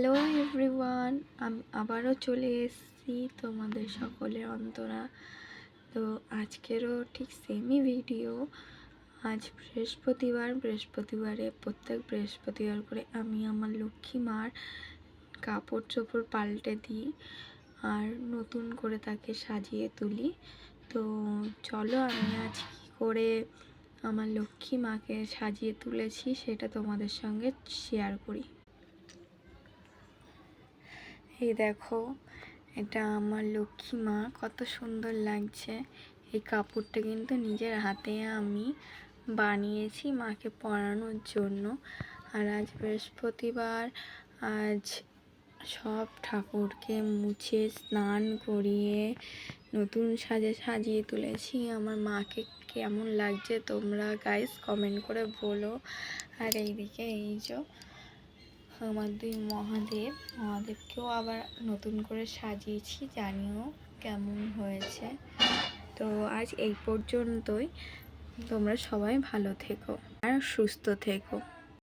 Hello everyone, আমি আবারও চলে এসেছি তোমাদের সকলের অন্তরা। তো আজকেরও ঠিক সেমই ভিডিও। আজ বৃহস্পতিবারে প্রত্যেক বৃহস্পতিবার করে আমি আমার লক্ষ্মী মার কাপড় চোপড় পাল্টে দিই আর নতুন করে তাকে সাজিয়ে তুলি। তো চলো আমি আজ কী করে আমার লক্ষ্মী মাকে সাজিয়ে তুলেছি সেটা তোমাদের সঙ্গে শেয়ার করি। এই দেখো, এটা আমার লক্ষ্মী মা, কত সুন্দর লাগছে। এই কাপড়টা কিন্তু নিজের হাতে আমি বানিয়েছি মাকে পরানোর জন্য। আর আজ বৃহস্পতিবার, আজ সব ঠাকুরকে মুছে স্নান করিয়ে নতুন সাজিয়ে তুলেছি। আমার মাকে কেমন লাগছে তোমরা গাইস কমেন্ট করে বলো। আর এইদিকে এই যে আমার দুই মহাদেবকেও আবার নতুন করে সাজিয়েছি, জানিও কেমন হয়েছে। তো আজ এই পর্যন্তই। তোমরা সবাই ভালো থেকো আর সুস্থ থেকো।